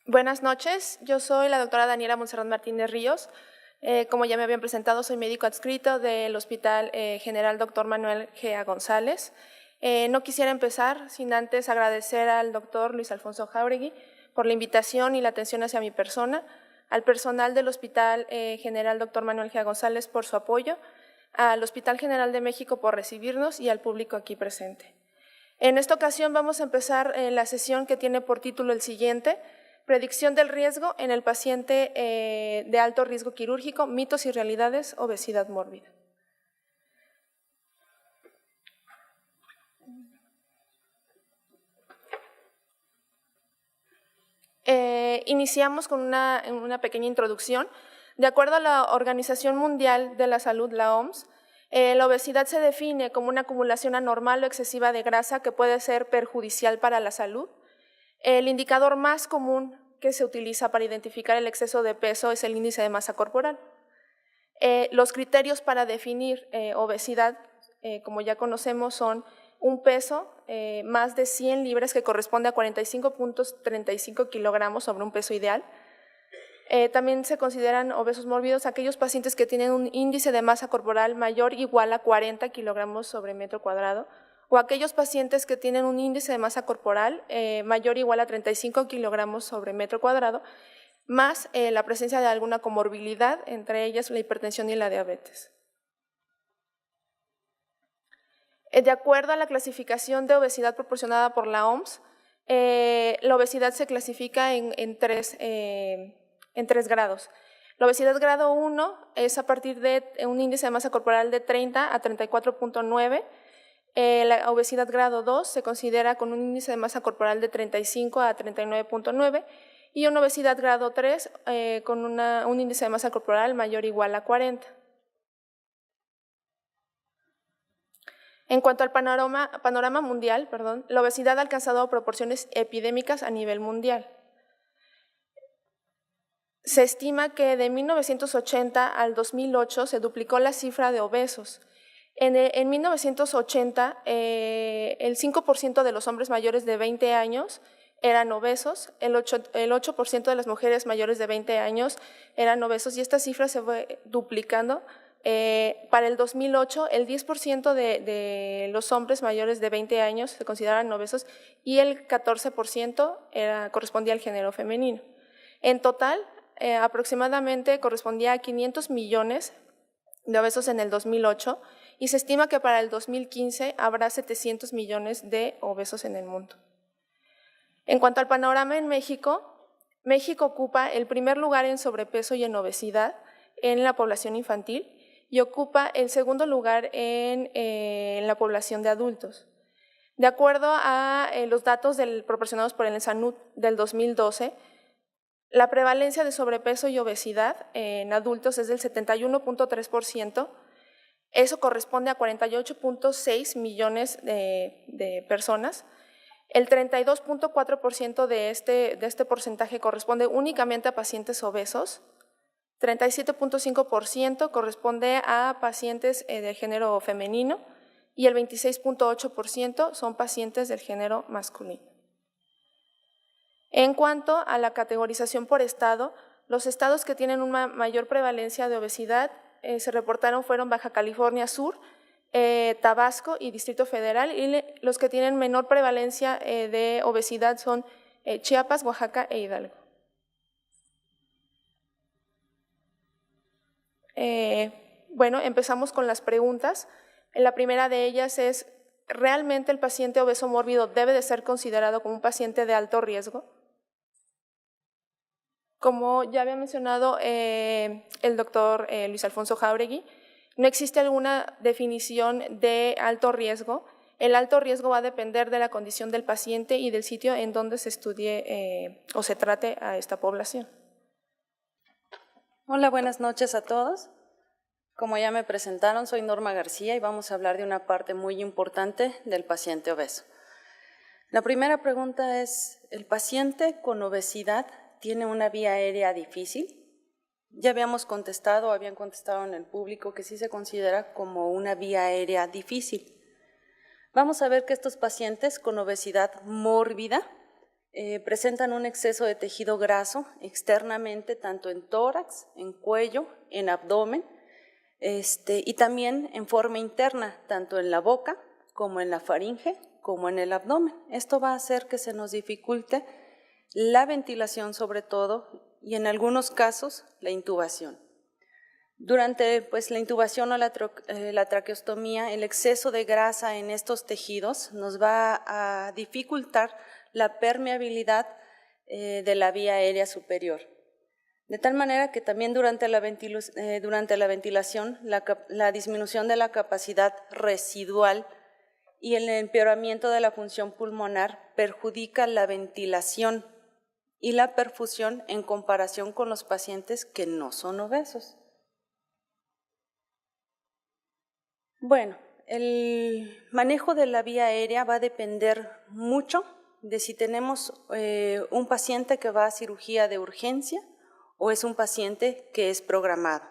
Buenas noches, yo soy la doctora Daniela Montserrat Martínez Ríos. Como ya me habían presentado, soy médico adscrito del Hospital General Dr. Manuel G. González. No quisiera empezar sin antes agradecer al doctor Luis Alfonso Jáuregui por la invitación y la atención hacia mi persona, al personal del Hospital General Dr. Manuel G. González por su apoyo, al Hospital General de México por recibirnos y al público aquí presente. En esta ocasión vamos a empezar la sesión que tiene por título el siguiente: Predicción del riesgo en el paciente de alto riesgo quirúrgico, mitos y realidades, obesidad mórbida. Iniciamos con una pequeña introducción. De acuerdo a la Organización Mundial de la Salud, la OMS, la obesidad se define como una acumulación anormal o excesiva de grasa que puede ser perjudicial para la salud. El indicador más común que se utiliza para identificar el exceso de peso es el índice de masa corporal. Los criterios para definir obesidad, como ya conocemos, son un peso más de 100 libras, que corresponde a 45.35 kilogramos sobre un peso ideal. También se consideran obesos mórbidos aquellos pacientes que tienen un índice de masa corporal mayor o igual a 40 kilogramos sobre metro cuadrado, o aquellos pacientes que tienen un índice de masa corporal mayor o igual a 35 kilogramos sobre metro cuadrado, más la presencia de alguna comorbilidad, entre ellas la hipertensión y la diabetes. De acuerdo a la clasificación de obesidad proporcionada por la OMS, la obesidad se clasifica en tres grados. La obesidad grado 1 es a partir de un índice de masa corporal de 30 a 34.9. La obesidad grado 2 se considera con un índice de masa corporal de 35 a 39.9 y una obesidad grado 3 con un índice de masa corporal mayor o igual a 40. En cuanto al panorama mundial, la obesidad ha alcanzado proporciones epidémicas a nivel mundial. Se estima que de 1980 al 2008 se duplicó la cifra de obesos. En 1980, el 5% de los hombres mayores de 20 años eran obesos, el 8% de las mujeres mayores de 20 años eran obesos, y esta cifra se fue duplicando. Para el 2008, el 10% de los hombres mayores de 20 años se consideraban obesos y el 14% correspondía al género femenino. En total, aproximadamente correspondía a 500 millones de obesos en el 2008, y se estima que para el 2015 habrá 700 millones de obesos en el mundo. En cuanto al panorama en México, México ocupa el primer lugar en sobrepeso y en obesidad en la población infantil y ocupa el segundo lugar en la población de adultos. De acuerdo a los datos proporcionados por el ENSANUD del 2012, la prevalencia de sobrepeso y obesidad en adultos es del 71.3%. Eso corresponde a 48.6 millones de personas. El 32.4% de este porcentaje corresponde únicamente a pacientes obesos. 37.5% corresponde a pacientes del género femenino y el 26.8% son pacientes del género masculino. En cuanto a la categorización por estado, los estados que tienen una mayor prevalencia de obesidad se reportaron fueron Baja California Sur, Tabasco y Distrito Federal, y los que tienen menor prevalencia de obesidad son Chiapas, Oaxaca e Hidalgo. Bueno, empezamos con las preguntas. La primera de ellas es: ¿realmente el paciente obeso mórbido debe de ser considerado como un paciente de alto riesgo? Como ya había mencionado el doctor Luis Alfonso Jáuregui, no existe alguna definición de alto riesgo. El alto riesgo va a depender de la condición del paciente y del sitio en donde se estudie o se trate a esta población. Hola, buenas noches a todos. Como ya me presentaron, soy Norma García y vamos a hablar de una parte muy importante del paciente obeso. La primera pregunta es: ¿el paciente con obesidad tiene una vía aérea difícil? Ya habían contestado en el público que sí se considera como una vía aérea difícil. Vamos a ver que estos pacientes con obesidad mórbida presentan un exceso de tejido graso externamente, tanto en tórax, en cuello, en abdomen, y también en forma interna, tanto en la boca como en la faringe, como en el abdomen. Esto va a hacer que se nos dificulte la ventilación sobre todo y en algunos casos la intubación. Durante la intubación o la traqueostomía, el exceso de grasa en estos tejidos nos va a dificultar la permeabilidad de la vía aérea superior. De tal manera que también durante la ventilación, la disminución de la capacidad residual y el empeoramiento de la función pulmonar perjudica la ventilación y la perfusión en comparación con los pacientes que no son obesos. Bueno, el manejo de la vía aérea va a depender mucho de si tenemos un paciente que va a cirugía de urgencia o es un paciente que es programado.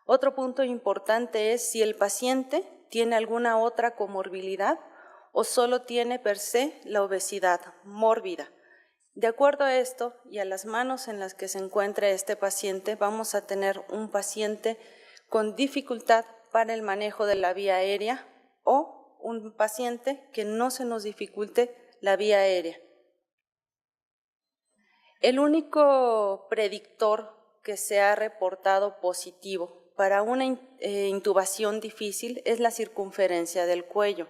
Otro punto importante es si el paciente tiene alguna otra comorbilidad o solo tiene per se la obesidad mórbida. De acuerdo a esto y a las manos en las que se encuentre este paciente, vamos a tener un paciente con dificultad para el manejo de la vía aérea o un paciente que no se nos dificulte la vía aérea. El único predictor que se ha reportado positivo para una intubación difícil es la circunferencia del cuello.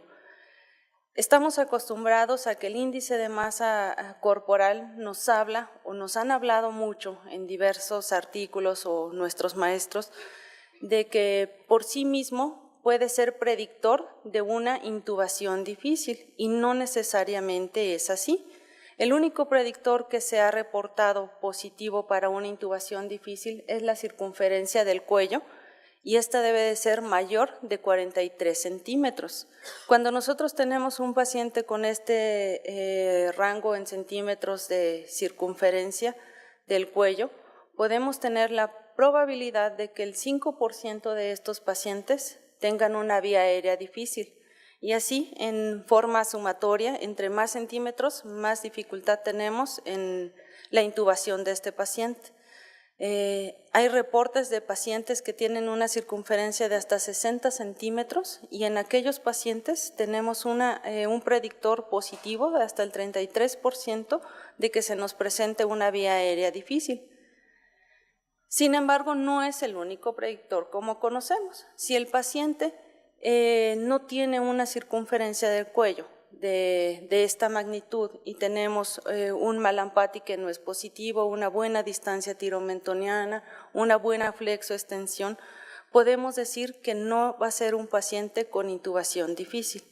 Estamos acostumbrados a que el índice de masa corporal nos habla o nos han hablado mucho en diversos artículos o nuestros maestros de que por sí mismo puede ser predictor de una intubación difícil y no necesariamente es así. El único predictor que se ha reportado positivo para una intubación difícil es la circunferencia del cuello y esta debe de ser mayor de 43 centímetros. Cuando nosotros tenemos un paciente con este rango en centímetros de circunferencia del cuello, podemos tener la probabilidad de que el 5% de estos pacientes tengan una vía aérea difícil. Y así, en forma sumatoria, entre más centímetros, más dificultad tenemos en la intubación de este paciente. Hay reportes de pacientes que tienen una circunferencia de hasta 60 centímetros y en aquellos pacientes tenemos un predictor positivo de hasta el 33% de que se nos presente una vía aérea difícil. Sin embargo, no es el único predictor como conocemos. Si el paciente no tiene una circunferencia del cuello de esta magnitud y tenemos un Mallampati que no es positivo, una buena distancia tiromentoniana, una buena flexoextensión, podemos decir que no va a ser un paciente con intubación difícil.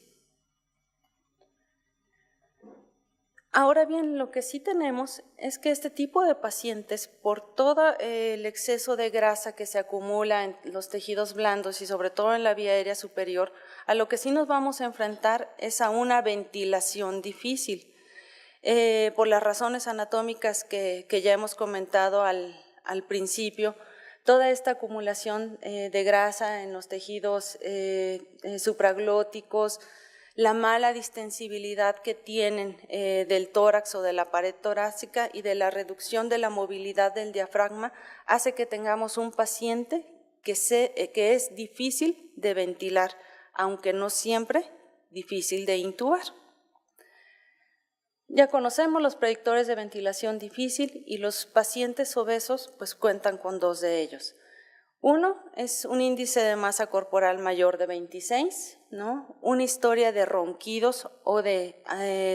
Ahora bien, lo que sí tenemos es que este tipo de pacientes, por todo el exceso de grasa que se acumula en los tejidos blandos y sobre todo en la vía aérea superior, a lo que sí nos vamos a enfrentar es a una ventilación difícil. Por las razones anatómicas que ya hemos comentado al principio, toda esta acumulación de grasa en los tejidos supraglóticos, la mala distensibilidad que tienen del tórax o de la pared torácica y de la reducción de la movilidad del diafragma hace que tengamos un paciente que es difícil de ventilar, aunque no siempre difícil de intubar. Ya conocemos los predictores de ventilación difícil y los pacientes obesos pues cuentan con dos de ellos. Uno es un índice de masa corporal mayor de 26, ¿no? Una historia de ronquidos o de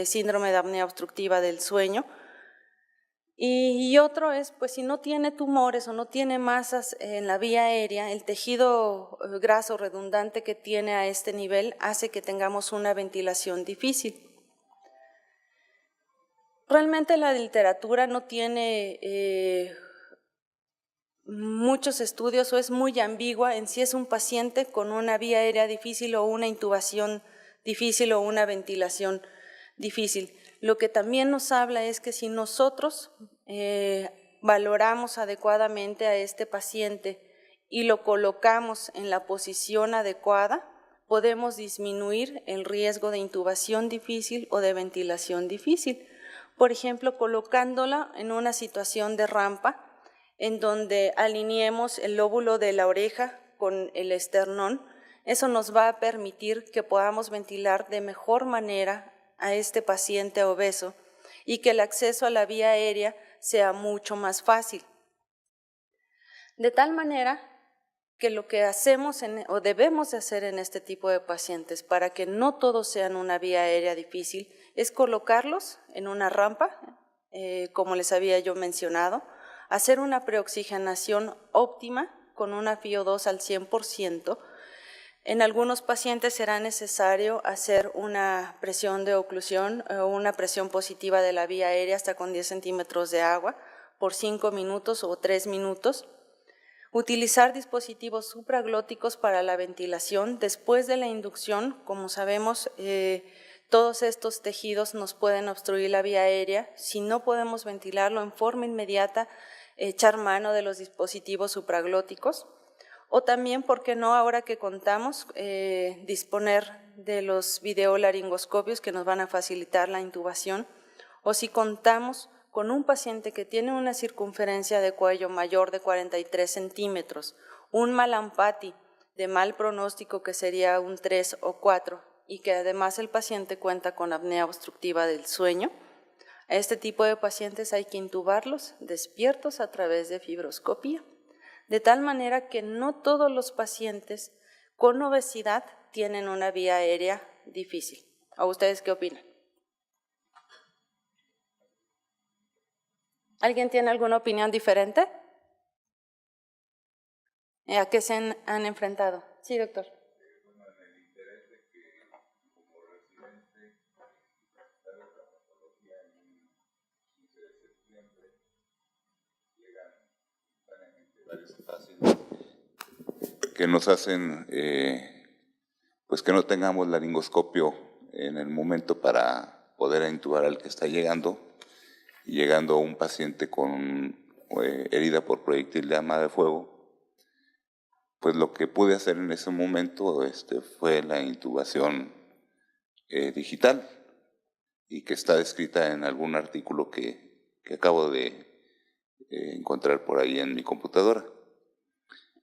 síndrome de apnea obstructiva del sueño. Y otro es, pues si no tiene tumores o no tiene masas en la vía aérea, el tejido graso redundante que tiene a este nivel hace que tengamos una ventilación difícil. Realmente la literatura no tiene muchos estudios o es muy ambigua en si es un paciente con una vía aérea difícil o una intubación difícil o una ventilación difícil. Lo que también nos habla es que si nosotros valoramos adecuadamente a este paciente y lo colocamos en la posición adecuada, podemos disminuir el riesgo de intubación difícil o de ventilación difícil. por ejemplo, colocándola en una situación de rampa, en donde alineemos el lóbulo de la oreja con el esternón. Eso nos va a permitir que podamos ventilar de mejor manera a este paciente obeso y que el acceso a la vía aérea sea mucho más fácil. De tal manera que lo que hacemos o debemos de hacer en este tipo de pacientes para que no todos sean una vía aérea difícil es colocarlos en una rampa, como les había yo mencionado, hacer una preoxigenación óptima con una FiO2 al 100%. En algunos pacientes será necesario hacer una presión de oclusión o una presión positiva de la vía aérea hasta con 10 centímetros de agua por 5 minutos o 3 minutos. Utilizar dispositivos supraglóticos para la ventilación. Después de la inducción, como sabemos, todos estos tejidos nos pueden obstruir la vía aérea. Si no podemos ventilarlo en forma inmediata, echar mano de los dispositivos supraglóticos. O también, ¿por qué no, ahora que contamos, disponer de los videolaringoscopios que nos van a facilitar la intubación? O si contamos con un paciente que tiene una circunferencia de cuello mayor de 43 centímetros, un Malampati de mal pronóstico que sería un 3 o 4 y que además el paciente cuenta con apnea obstructiva del sueño, a este tipo de pacientes hay que intubarlos despiertos a través de fibroscopía, de tal manera que no todos los pacientes con obesidad tienen una vía aérea difícil. ¿A ustedes qué opinan? ¿Alguien tiene alguna opinión diferente? ¿A qué se han enfrentado? Sí, doctor. Que nos hacen pues que no tengamos laringoscopio en el momento para poder intubar al que está llegando, y llegando un paciente con herida por proyectil de arma de fuego, pues lo que pude hacer en ese momento fue la intubación digital, y que está descrita en algún artículo que acabo de encontrar por ahí en mi computadora.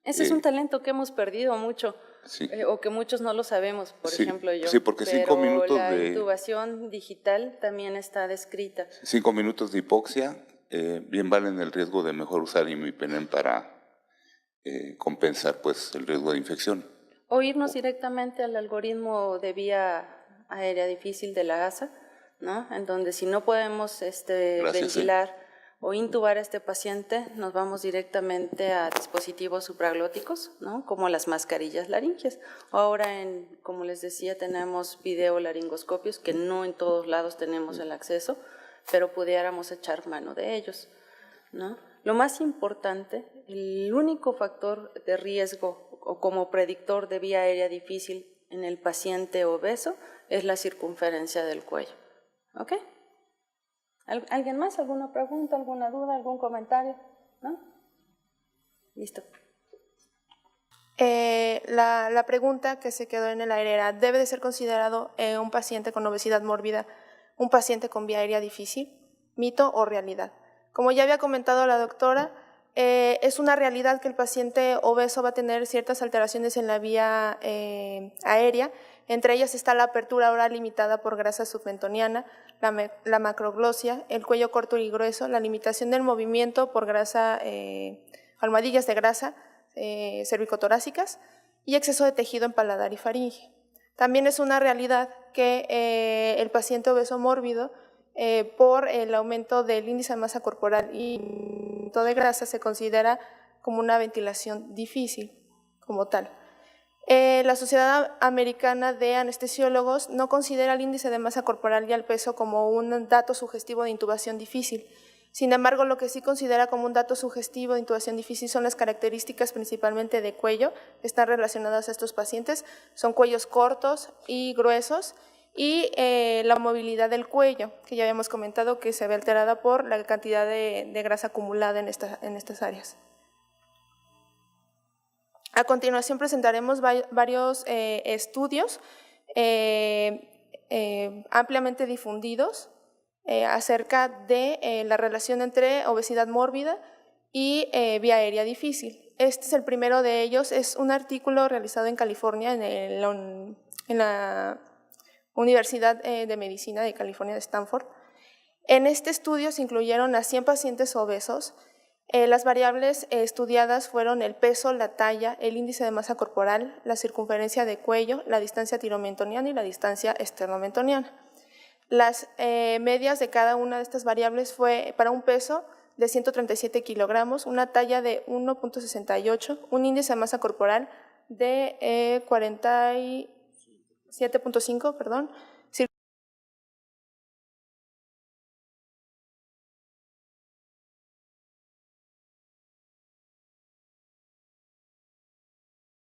Ese es un talento que hemos perdido mucho, sí. O que muchos no lo sabemos, por ejemplo yo. Sí, porque pero 5 minutos la intubación digital también está descrita. 5 minutos de hipoxia, bien valen el riesgo de mejor usar imipenem para compensar pues el riesgo de infección. O irnos directamente al algoritmo de vía aérea difícil de la ASA, ¿no? En donde si no podemos ventilar o intubar a este paciente, nos vamos directamente a dispositivos supraglóticos, ¿no? Como las mascarillas laringias. Ahora, como les decía, tenemos videolaringoscopios que no en todos lados tenemos el acceso, pero pudiéramos echar mano de ellos, ¿no? Lo más importante, el único factor de riesgo o como predictor de vía aérea difícil en el paciente obeso es la circunferencia del cuello. ¿Ok? ¿Alguien más? ¿Alguna pregunta, alguna duda, algún comentario? ¿No? Listo. La pregunta que se quedó en el aire era, ¿debe de ser considerado un paciente con obesidad mórbida un paciente con vía aérea difícil? ¿Mito o realidad? Como ya había comentado la doctora, es una realidad que el paciente obeso va a tener ciertas alteraciones en la vía aérea. Entre ellas está la apertura oral limitada por grasa submentoniana, la macroglosia, el cuello corto y grueso, la limitación del movimiento por grasa, almohadillas de grasa cervicotorácicas y exceso de tejido en paladar y faringe. También es una realidad que el paciente obeso mórbido, por el aumento del índice de masa corporal y de grasa, se considera como una ventilación difícil como tal. La Sociedad Americana de Anestesiólogos no considera el índice de masa corporal y el peso como un dato sugestivo de intubación difícil. Sin embargo, lo que sí considera como un dato sugestivo de intubación difícil son las características principalmente de cuello que están relacionadas a estos pacientes. Son cuellos cortos y gruesos y la movilidad del cuello, que ya habíamos comentado que se ve alterada por la cantidad de grasa acumulada en estas áreas. A continuación presentaremos varios estudios ampliamente difundidos acerca de la relación entre obesidad mórbida y vía aérea difícil. Este es el primero de ellos, es un artículo realizado en California, en la Universidad de Medicina de California de Stanford. En este estudio se incluyeron a 100 pacientes obesos. Las variables estudiadas fueron el peso, la talla, el índice de masa corporal, la circunferencia de cuello, la distancia tiromentoniana y la distancia esternomentoniana. Las medias de cada una de estas variables fue para un peso de 137 kilogramos, una talla de 1.68, un índice de masa corporal de 47.5, perdón,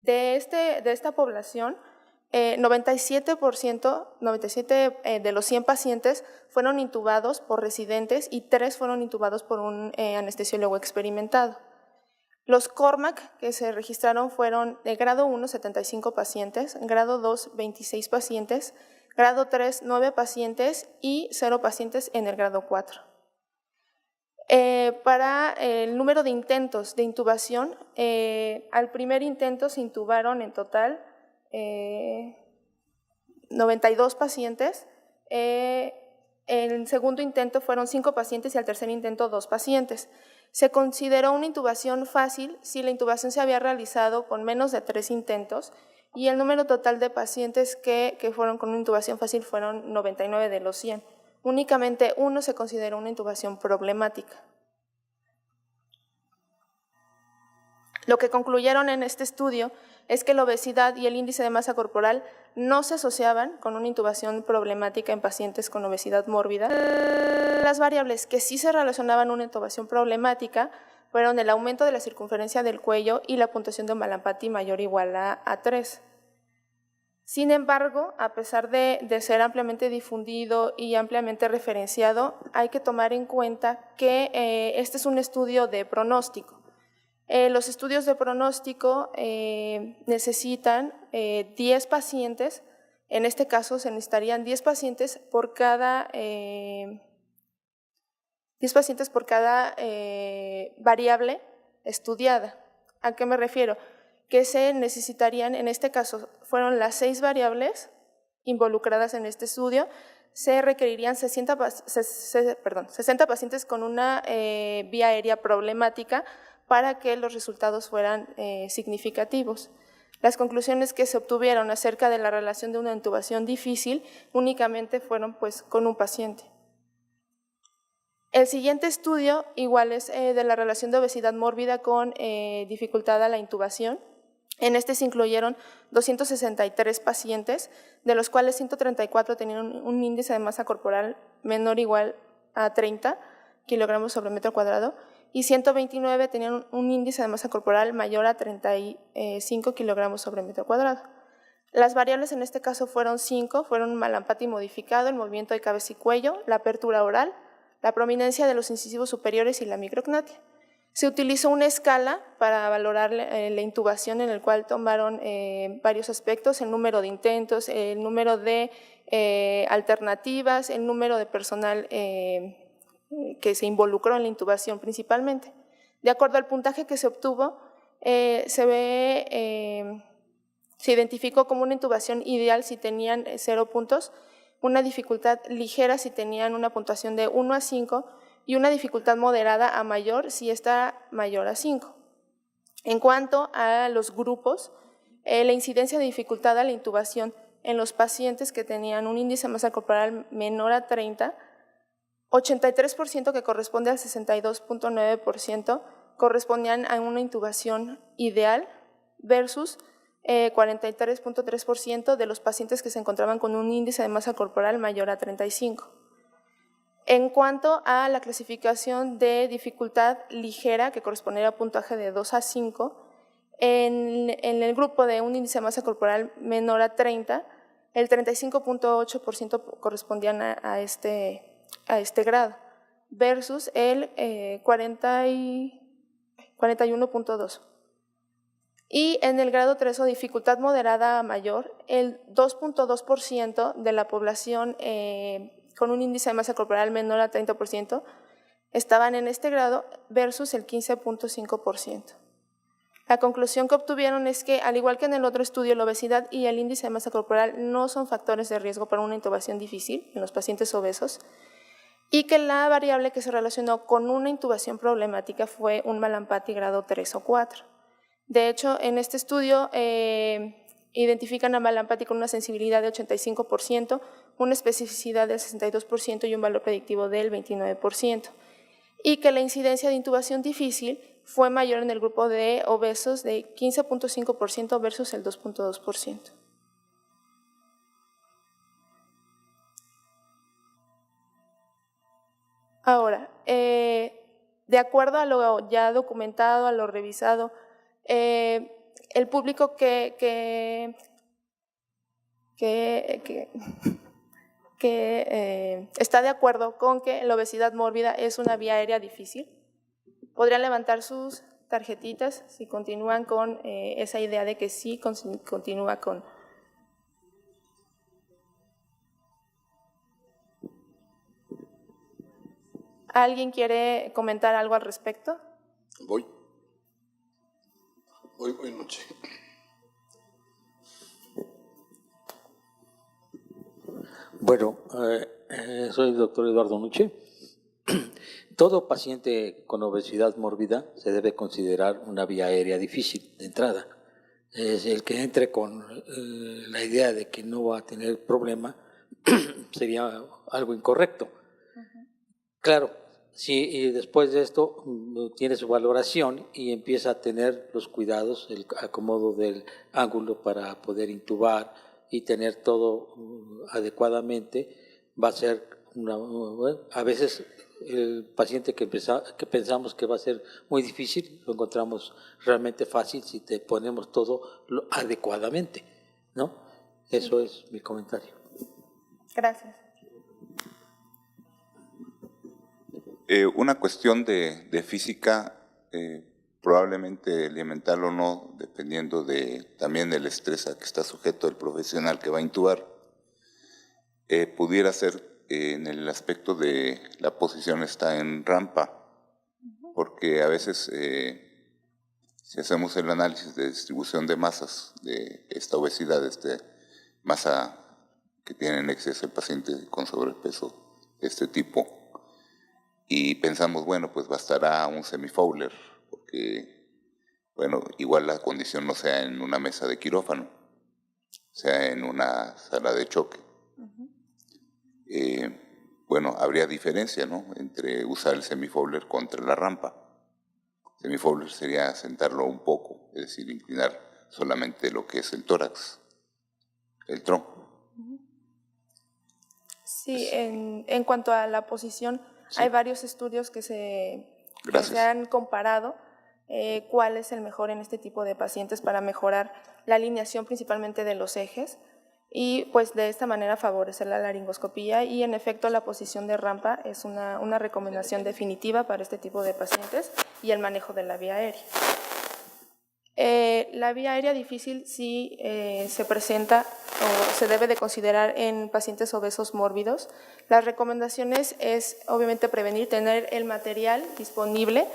de esta población, 97% de los 100 pacientes fueron intubados por residentes y 3 fueron intubados por un anestesiólogo experimentado. Los CORMAC que se registraron fueron de grado 1, 75 pacientes, grado 2, 26 pacientes, grado 3, 9 pacientes y 0 pacientes en el grado 4. Para el número de intentos de intubación, al primer intento se intubaron en total 92 pacientes, el segundo intento fueron 5 pacientes y al tercer intento 2 pacientes. Se consideró una intubación fácil si la intubación se había realizado con menos de 3 intentos y el número total de pacientes que fueron con una intubación fácil fueron 99 de los 100. Únicamente uno se consideró una intubación problemática. Lo que concluyeron en este estudio es que la obesidad y el índice de masa corporal no se asociaban con una intubación problemática en pacientes con obesidad mórbida. Las variables que sí se relacionaban con una intubación problemática fueron el aumento de la circunferencia del cuello y la puntuación de Mallampati mayor o igual a 3. Sin embargo, a pesar de ser ampliamente difundido y ampliamente referenciado, hay que tomar en cuenta que este es un estudio de pronóstico. Los estudios de pronóstico necesitan 10 pacientes, en este caso se necesitarían 10 pacientes por cada variable estudiada. ¿A qué me refiero? Que se necesitarían, en este caso fueron las 6 variables involucradas en este estudio, se requerirían 60 pacientes con una vía aérea problemática para que los resultados fueran significativos. Las conclusiones que se obtuvieron acerca de la relación de una intubación difícil únicamente fueron pues con un paciente. El siguiente estudio igual es de la relación de obesidad mórbida con dificultad a la intubación. En este se incluyeron 263 pacientes, de los cuales 134 tenían un índice de masa corporal menor o igual a 30 kilogramos sobre metro cuadrado y 129 tenían un índice de masa corporal mayor a 35 kilogramos sobre metro cuadrado. Las variables en este caso fueron 5, fueron Mallampati modificado, el movimiento de cabeza y cuello, la apertura oral, la prominencia de los incisivos superiores y la microcnatia. Se utilizó una escala para valorar la intubación en el cual tomaron varios aspectos, el número de intentos, el número de alternativas, el número de personal que se involucró en la intubación principalmente. De acuerdo al puntaje que se obtuvo, se identificó como una intubación ideal si tenían 0 puntos, una dificultad ligera si tenían una puntuación de 1 a 5 y una dificultad moderada a mayor si está mayor a 5. En cuanto a los grupos, la incidencia de dificultad a la intubación en los pacientes que tenían un índice de masa corporal menor a 30, 83% que corresponde al 62.9% correspondían a una intubación ideal versus 43.3% de los pacientes que se encontraban con un índice de masa corporal mayor a 35. En cuanto a la clasificación de dificultad ligera, que correspondía a puntaje de 2 a 5, en el grupo de un índice de masa corporal menor a 30, el 35.8% correspondían a este grado, versus el 41.2%. Y en el grado 3 o dificultad moderada a mayor, el 2.2% de la población con un índice de masa corporal menor a 30%, estaban en este grado versus el 15.5%. La conclusión que obtuvieron es que, al igual que en el otro estudio, la obesidad y el índice de masa corporal no son factores de riesgo para una intubación difícil en los pacientes obesos, y que la variable que se relacionó con una intubación problemática fue un Mallampati grado 3 o 4. De hecho, en este estudio identifican a Mallampati con una sensibilidad de 85%, una especificidad del 62% y un valor predictivo del 29%, y que la incidencia de intubación difícil fue mayor en el grupo de obesos de 15.5% versus el 2.2%. Ahora, de acuerdo a lo ya documentado, a lo revisado, el público que está de acuerdo con que la obesidad mórbida es una vía aérea difícil, podrían levantar sus tarjetitas si continúan con esa idea de que sí continúa con. ¿Alguien quiere comentar algo al respecto? Voy noche. Bueno, soy el doctor Eduardo Nuche. Todo paciente con obesidad mórbida se debe considerar una vía aérea difícil de entrada. Es el que entre con la idea de que no va a tener problema sería algo incorrecto. Claro, si después de esto tiene su valoración y empieza a tener los cuidados, el acomodo del ángulo para poder intubar y tener todo adecuadamente, va a ser a veces el paciente que pensamos que va a ser muy difícil, lo encontramos realmente fácil si te ponemos todo adecuadamente, ¿no? Eso es mi comentario. Gracias. Una cuestión de física, probablemente elemental o no, dependiendo también del estrés a que está sujeto el profesional que va a intubar, pudiera ser en el aspecto de la posición está en rampa, porque a veces si hacemos el análisis de distribución de masas de esta obesidad, masa que tiene en exceso el paciente con sobrepeso de este tipo, y pensamos, bueno, pues bastará un semifowler, porque, bueno, igual la condición no sea en una mesa de quirófano, sea en una sala de choque. Bueno, habría diferencia, ¿no?, entre usar el semifowler contra la rampa. Semifowler sería sentarlo un poco, es decir, inclinar solamente lo que es el tórax, el tronco. Sí, en cuanto a la posición, sí, hay varios estudios que se han comparado cuál es el mejor en este tipo de pacientes para mejorar la alineación principalmente de los ejes y pues de esta manera favorecer la laringoscopía, y en efecto la posición de rampa es una recomendación definitiva para este tipo de pacientes y el manejo de la vía aérea. La vía aérea difícil sí se presenta o se debe de considerar en pacientes obesos mórbidos. Las recomendaciones es obviamente prevenir, tener el material disponible,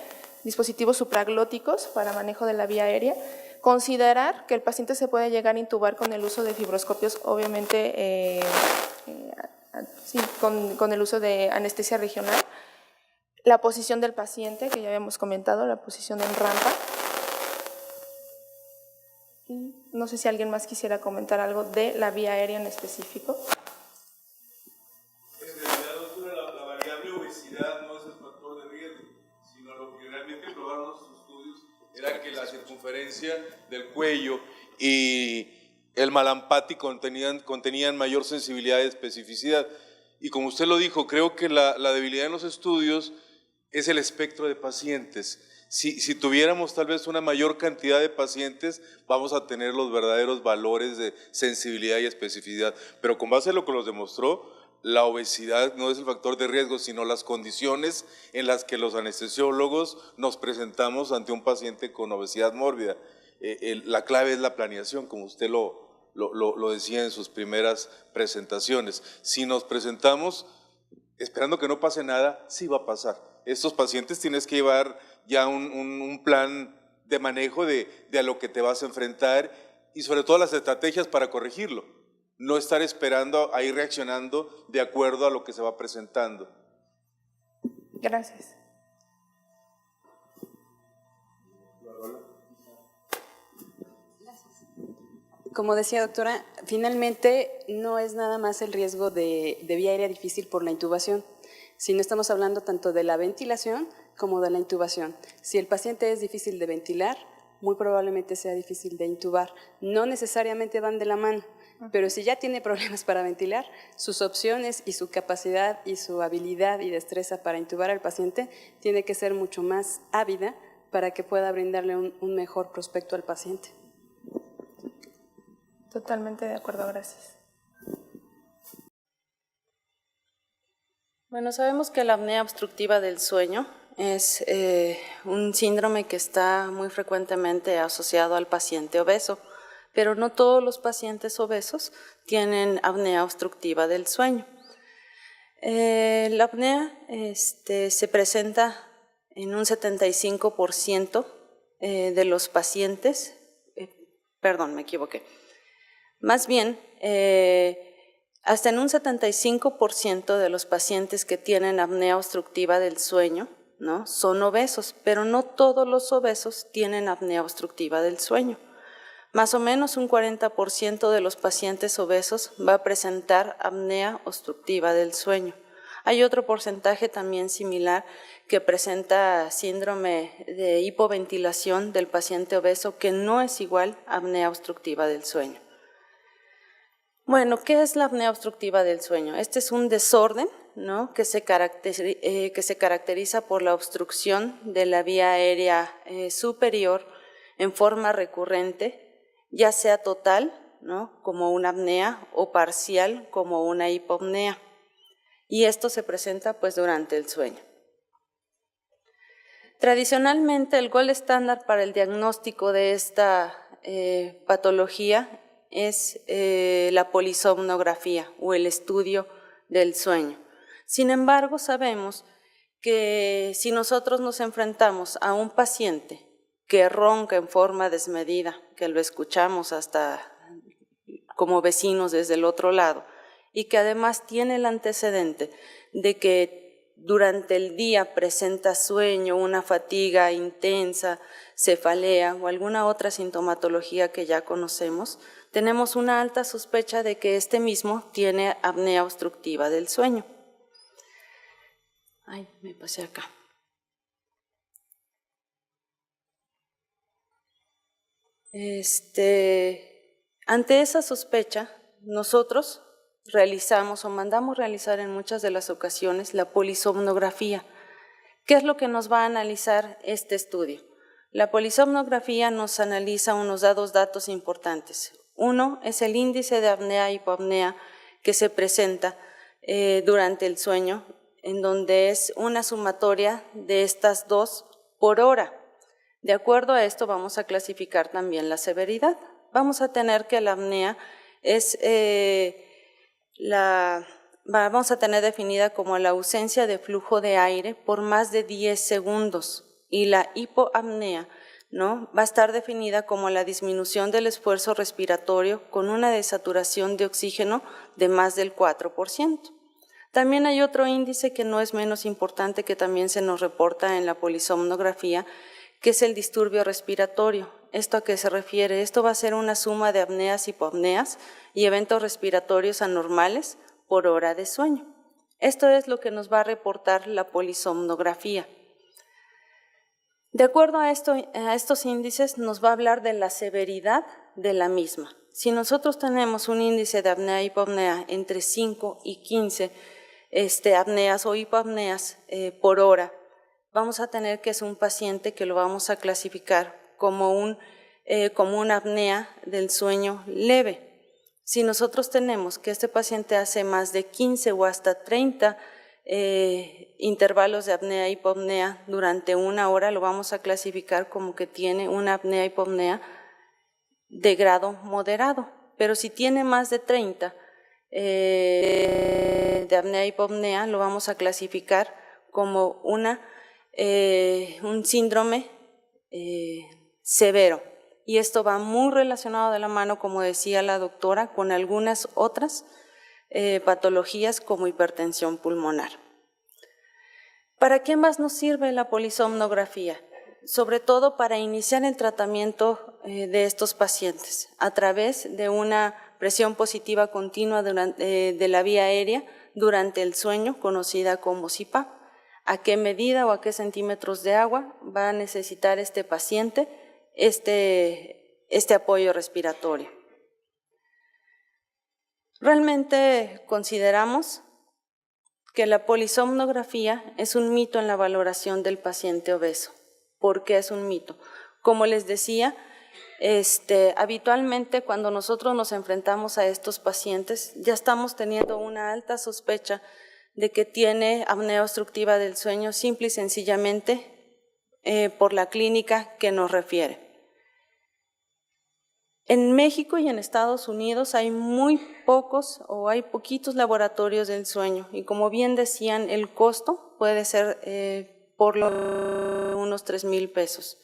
dispositivos supraglóticos para manejo de la vía aérea, considerar que el paciente se puede llegar a intubar con el uso de fibroscopios, obviamente sí, con el uso de anestesia regional, la posición del paciente, que ya habíamos comentado, la posición en rampa. No sé si alguien más quisiera comentar algo de la vía aérea en específico. En realidad, doctora, la variable obesidad no es el factor de riesgo, sino lo que realmente probaron los estudios era que la circunferencia del cuello y el Mallampati contenían mayor sensibilidad y especificidad. Y como usted lo dijo, creo que la debilidad en los estudios es el espectro de pacientes. Si tuviéramos tal vez una mayor cantidad de pacientes, vamos a tener los verdaderos valores de sensibilidad y especificidad. Pero con base a lo que nos demostró, la obesidad no es el factor de riesgo, sino las condiciones en las que los anestesiólogos nos presentamos ante un paciente con obesidad mórbida. La clave es la planeación, como usted lo decía en sus primeras presentaciones. Si nos presentamos esperando que no pase nada, sí va a pasar. Estos pacientes tienes que llevar ya un plan de manejo de a lo que te vas a enfrentar y sobre todo las estrategias para corregirlo. No estar esperando a ir reaccionando de acuerdo a lo que se va presentando. Gracias. Como decía doctora, finalmente no es nada más el riesgo de vía aérea difícil por la intubación, sino estamos hablando tanto de la ventilación como de la intubación. Si el paciente es difícil de ventilar, muy probablemente sea difícil de intubar. No necesariamente van de la mano, pero si ya tiene problemas para ventilar, sus opciones y su capacidad y su habilidad y destreza para intubar al paciente tiene que ser mucho más ávida para que pueda brindarle un mejor prospecto al paciente. Totalmente de acuerdo, gracias. Bueno, sabemos que la apnea obstructiva del sueño es un síndrome que está muy frecuentemente asociado al paciente obeso, pero no todos los pacientes obesos tienen apnea obstructiva del sueño. La apnea se presenta en un 75% de los pacientes, perdón, me equivoqué. Más bien, hasta en un 75% de los pacientes que tienen apnea obstructiva del sueño, ¿no?, son obesos, pero no todos los obesos tienen apnea obstructiva del sueño. Más o menos un 40% de los pacientes obesos va a presentar apnea obstructiva del sueño. Hay otro porcentaje también similar que presenta síndrome de hipoventilación del paciente obeso, que no es igual a apnea obstructiva del sueño. Bueno, ¿qué es la apnea obstructiva del sueño? Este es un desorden, ¿no?, que se caracteriza por la obstrucción de la vía aérea superior en forma recurrente, ya sea total, ¿no?, como una apnea, o parcial, como una hipopnea. Y esto se presenta pues durante el sueño. Tradicionalmente, el gold estándar para el diagnóstico de esta patología es la polisomnografía o el estudio del sueño. Sin embargo, sabemos que si nosotros nos enfrentamos a un paciente que ronca en forma desmedida, que lo escuchamos hasta como vecinos desde el otro lado, y que además tiene el antecedente de que durante el día presenta sueño, una fatiga intensa, cefalea o alguna otra sintomatología que ya conocemos, tenemos una alta sospecha de que este mismo tiene apnea obstructiva del sueño. Ay, me pasé acá. Ante esa sospecha, nosotros realizamos o mandamos realizar en muchas de las ocasiones la polisomnografía. ¿Qué es lo que nos va a analizar este estudio? La polisomnografía nos analiza unos datos importantes. Uno es el índice de apnea y hipopnea que se presenta durante el sueño, en donde es una sumatoria de estas dos por hora. De acuerdo a esto vamos a clasificar también la severidad. Vamos a tener que la apnea es vamos a tener definida como la ausencia de flujo de aire por más de 10 segundos y la hipoapnea, ¿no?, va a estar definida como la disminución del esfuerzo respiratorio con una desaturación de oxígeno de más del 4%. También hay otro índice que no es menos importante, que también se nos reporta en la polisomnografía, que es el disturbio respiratorio. ¿Esto a qué se refiere? Esto va a ser una suma de apneas, hipopneas y eventos respiratorios anormales por hora de sueño. Esto es lo que nos va a reportar la polisomnografía. De acuerdo a estos índices, nos va a hablar de la severidad de la misma. Si nosotros tenemos un índice de apnea y hipopnea entre 5 y 15 apneas o hipopneas por hora, vamos a tener que es un paciente que lo vamos a clasificar como una apnea del sueño leve. Si nosotros tenemos que este paciente hace más de 15 o hasta 30 intervalos de apnea y hipopnea durante una hora, lo vamos a clasificar como que tiene una apnea y hipopnea de grado moderado. Pero si tiene más de 30, de apnea e hipopnea lo vamos a clasificar como un síndrome severo. Y esto va muy relacionado de la mano, como decía la doctora, con algunas otras patologías como hipertensión pulmonar. ¿Para qué más nos sirve la polisomnografía? Sobre todo para iniciar el tratamiento de estos pacientes a través de una presión positiva continua de la vía aérea durante el sueño, conocida como CPAP. ¿A qué medida o a qué centímetros de agua va a necesitar este paciente este apoyo respiratorio? Realmente consideramos que la polisomnografía es un mito en la valoración del paciente obeso. ¿Por qué es un mito? Como les decía, habitualmente cuando nosotros nos enfrentamos a estos pacientes ya estamos teniendo una alta sospecha de que tiene apnea obstructiva del sueño simple y sencillamente por la clínica que nos refiere. En México y en Estados Unidos hay muy pocos o hay poquitos laboratorios del sueño y como bien decían, el costo puede ser por unos 3,000 pesos.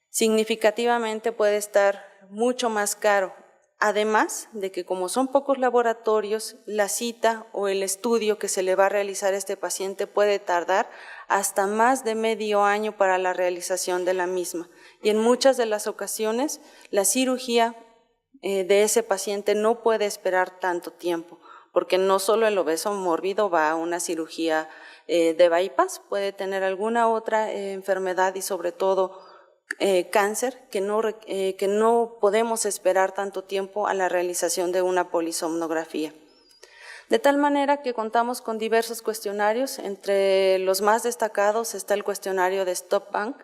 Significativamente puede estar mucho más caro, además de que como son pocos laboratorios, la cita o el estudio que se le va a realizar a este paciente puede tardar hasta más de medio año para la realización de la misma. Y en muchas de las ocasiones la cirugía de ese paciente no puede esperar tanto tiempo, porque no solo el obeso mórbido va a una cirugía de bypass, puede tener alguna otra enfermedad y sobre todo cáncer que no podemos esperar tanto tiempo a la realización de una polisomnografía. De tal manera que contamos con diversos cuestionarios, entre los más destacados está el cuestionario de Stop Bank,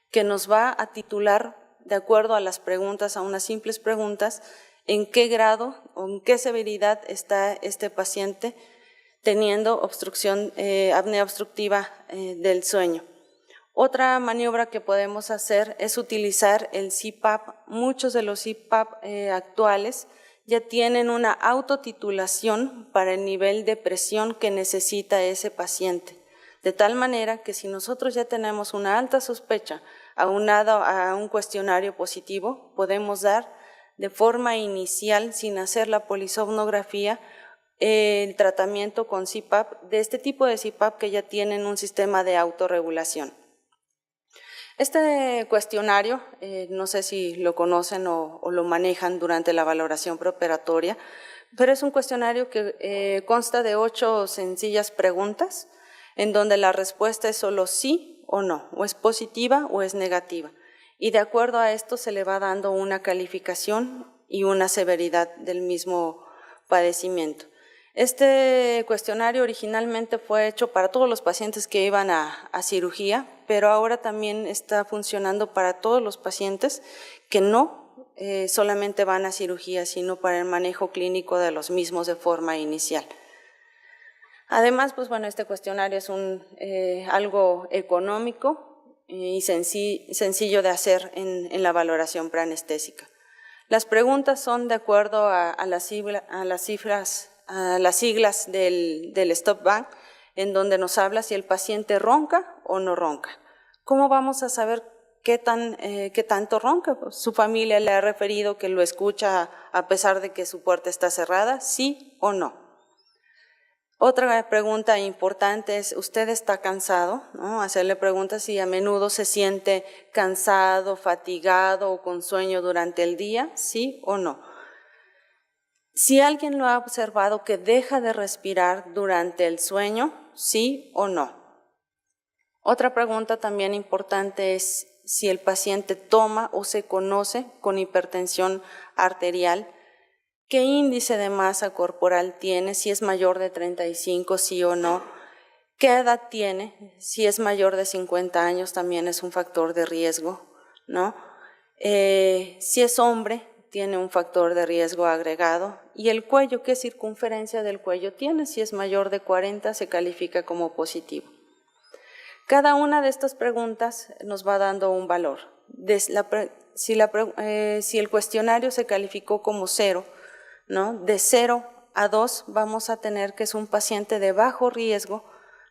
que nos va a titular, de acuerdo a las preguntas, a unas simples preguntas, en qué grado o en qué severidad está este paciente teniendo apnea obstructiva del sueño. Otra maniobra que podemos hacer es utilizar el CPAP. Muchos de los CPAP actuales ya tienen una autotitulación para el nivel de presión que necesita ese paciente. De tal manera que si nosotros ya tenemos una alta sospecha aunado a un cuestionario positivo, podemos dar de forma inicial, sin hacer la polisomnografía, el tratamiento con CPAP, de este tipo de CPAP que ya tienen un sistema de autorregulación. Este cuestionario, no sé si lo conocen o lo manejan durante la valoración preoperatoria, pero es un cuestionario que consta de 8 sencillas preguntas, en donde la respuesta es solo sí o no, o es positiva o es negativa. Y de acuerdo a esto se le va dando una calificación y una severidad del mismo padecimiento. Este cuestionario originalmente fue hecho para todos los pacientes que iban a cirugía, pero ahora también está funcionando para todos los pacientes que no solamente van a cirugía, sino para el manejo clínico de los mismos de forma inicial. Además, pues bueno, este cuestionario es algo económico y sencillo de hacer en la valoración preanestésica. Las preguntas son de acuerdo a las siglas del Stop Bank, en donde nos habla si el paciente ronca o no ronca. ¿Cómo vamos a saber qué tanto ronca? Pues su familia le ha referido que lo escucha a pesar de que su puerta está cerrada, ¿sí o no? Otra pregunta importante es, ¿usted está cansado? ¿No? Hacerle preguntas si a menudo se siente cansado, fatigado o con sueño durante el día, ¿sí o no? Si alguien lo ha observado que deja de respirar durante el sueño, ¿sí o no? Otra pregunta también importante es si el paciente toma o se conoce con hipertensión arterial, qué índice de masa corporal tiene, si es mayor de 35, sí o no, qué edad tiene, si es mayor de 50 años también es un factor de riesgo, ¿no? Si es hombre, tiene un factor de riesgo agregado, y el cuello, ¿qué circunferencia del cuello tiene? Si es mayor de 40, se califica como positivo. Cada una de estas preguntas nos va dando un valor. Si el cuestionario se calificó como 0, ¿no? De 0 A2 vamos a tener que es un paciente de bajo riesgo,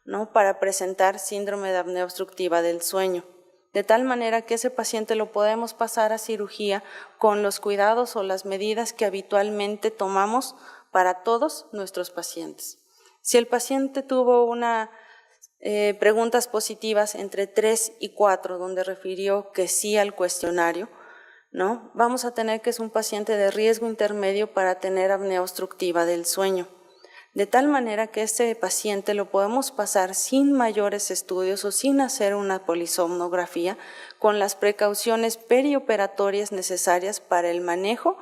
¿no?, para presentar síndrome de apnea obstructiva del sueño. De tal manera que ese paciente lo podemos pasar a cirugía con los cuidados o las medidas que habitualmente tomamos para todos nuestros pacientes. Si el paciente tuvo preguntas positivas entre 3 y 4, donde refirió que sí al cuestionario, ¿no?, vamos a tener que es un paciente de riesgo intermedio para tener apnea obstructiva del sueño. De tal manera que ese paciente lo podemos pasar sin mayores estudios o sin hacer una polisomnografía, con las precauciones perioperatorias necesarias para el manejo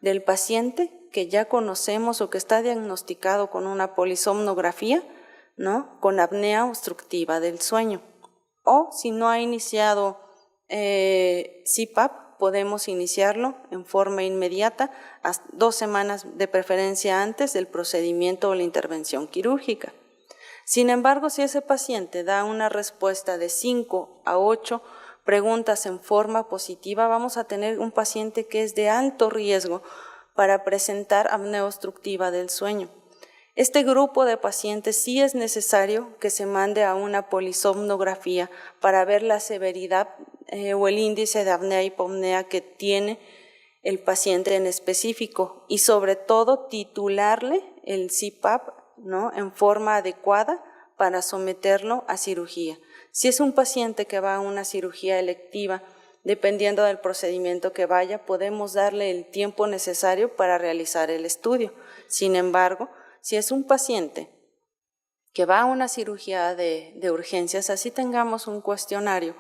del paciente que ya conocemos o que está diagnosticado con una polisomnografía, ¿no?, con apnea obstructiva del sueño. O si no ha iniciado CPAP, podemos iniciarlo en forma inmediata, hasta 2 semanas de preferencia antes del procedimiento o la intervención quirúrgica. Sin embargo, si ese paciente da una respuesta de 5 a 8 preguntas en forma positiva, vamos a tener un paciente que es de alto riesgo para presentar apnea obstructiva del sueño. Este grupo de pacientes sí es necesario que se mande a una polisomnografía para ver la severidad o el índice de apnea y hipopnea que tiene el paciente en específico y sobre todo titularle el CPAP, ¿no?, en forma adecuada para someterlo a cirugía. Si es un paciente que va a una cirugía electiva, dependiendo del procedimiento que vaya, podemos darle el tiempo necesario para realizar el estudio. Sin embargo, si es un paciente que va a una cirugía de urgencias, así tengamos un cuestionario,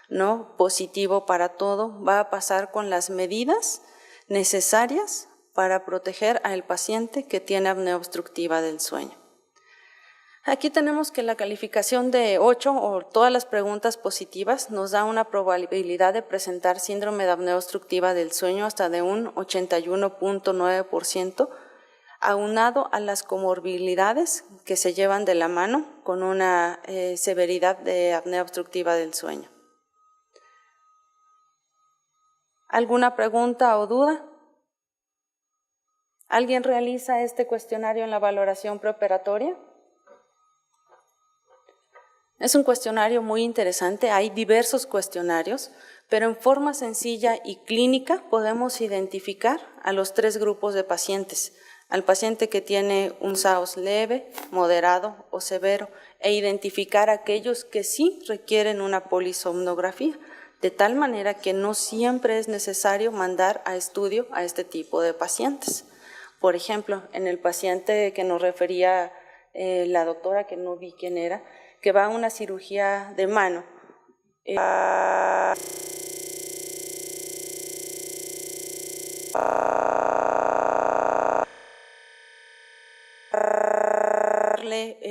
¿no?, positivo para todo, va a pasar con las medidas necesarias para proteger al paciente que tiene apnea obstructiva del sueño. Aquí tenemos que la calificación de 8 o todas las preguntas positivas nos da una probabilidad de presentar síndrome de apnea obstructiva del sueño hasta de un 81.9%, aunado a las comorbilidades que se llevan de la mano con una severidad de apnea obstructiva del sueño. ¿Alguna pregunta o duda? ¿Alguien realiza este cuestionario en la valoración preoperatoria? Es un cuestionario muy interesante, hay diversos cuestionarios, pero en forma sencilla y clínica podemos identificar a los 3 grupos de pacientes: al paciente que tiene un SAOS leve, moderado o severo, e identificar a aquellos que sí requieren una polisomnografía, de tal manera que no siempre es necesario mandar a estudio a este tipo de pacientes. Por ejemplo, en el paciente que nos refería la doctora, que no vi quién era, que va a una cirugía de mano,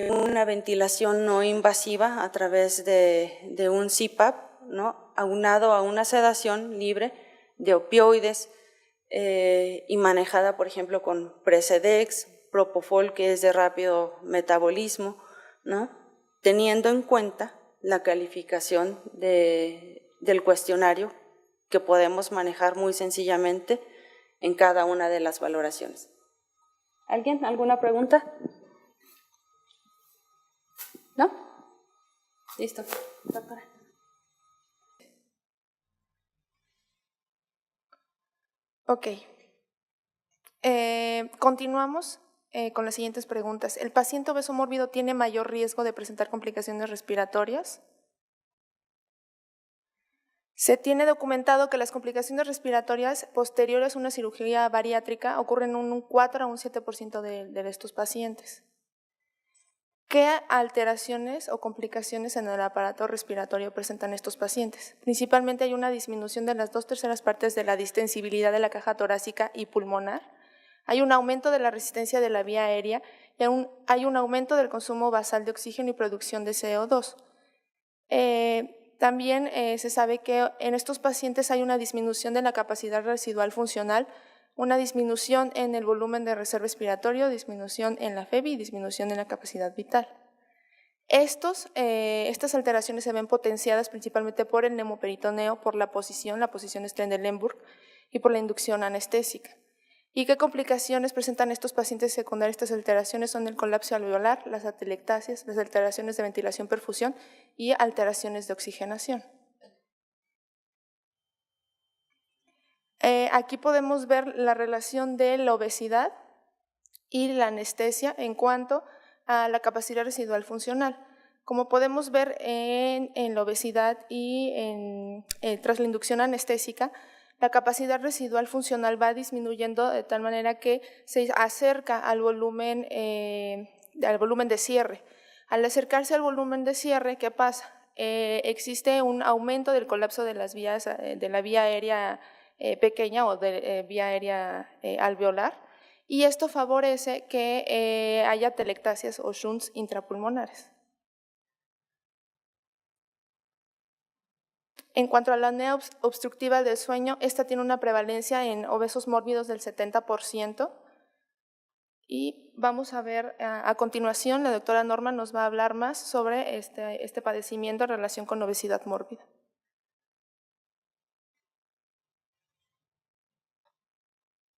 una ventilación no invasiva a través de un CPAP, ¿no?, aunado a una sedación libre de opioides y manejada, por ejemplo, con Precedex, Propofol, que es de rápido metabolismo, ¿no?, teniendo en cuenta la calificación del cuestionario que podemos manejar muy sencillamente en cada una de las valoraciones. ¿Alguien? ¿Alguna pregunta? ¿No? Listo. Doctora. Ok. Continuamos con las siguientes preguntas. ¿El paciente obeso mórbido tiene mayor riesgo de presentar complicaciones respiratorias? Se tiene documentado que las complicaciones respiratorias posteriores a una cirugía bariátrica ocurren en un 4 a un 7% de estos pacientes. ¿Qué alteraciones o complicaciones en el aparato respiratorio presentan estos pacientes? Principalmente hay una disminución de las 2/3 partes de la distensibilidad de la caja torácica y pulmonar, hay un aumento de la resistencia de la vía aérea y hay un aumento del consumo basal de oxígeno y producción de CO2. También se sabe que en estos pacientes hay una disminución de la capacidad residual funcional, una disminución en el volumen de reserva respiratorio, disminución en la FEBI y disminución en la capacidad vital. Estas alteraciones se ven potenciadas principalmente por el neumoperitoneo, por la posición Trendelenburg y por la inducción anestésica. ¿Y qué complicaciones presentan estos pacientes secundarios? Estas alteraciones son el colapso alveolar, las atelectasias, las alteraciones de ventilación-perfusión y alteraciones de oxigenación. Aquí podemos ver la relación de la obesidad y la anestesia en cuanto a la capacidad residual funcional. Como podemos ver en la obesidad y tras la inducción anestésica, la capacidad residual funcional va disminuyendo de tal manera que se acerca al volumen de cierre. Al acercarse al volumen de cierre, ¿qué pasa? Existe un aumento del colapso de las vías, de la vía aérea pequeña o de vía aérea alveolar, y esto favorece que haya atelectasias o shunts intrapulmonares. En cuanto a la apnea obstructiva del sueño, esta tiene una prevalencia en obesos mórbidos del 70%. Y vamos a ver a continuación, la doctora Norma nos va a hablar más sobre este padecimiento en relación con obesidad mórbida.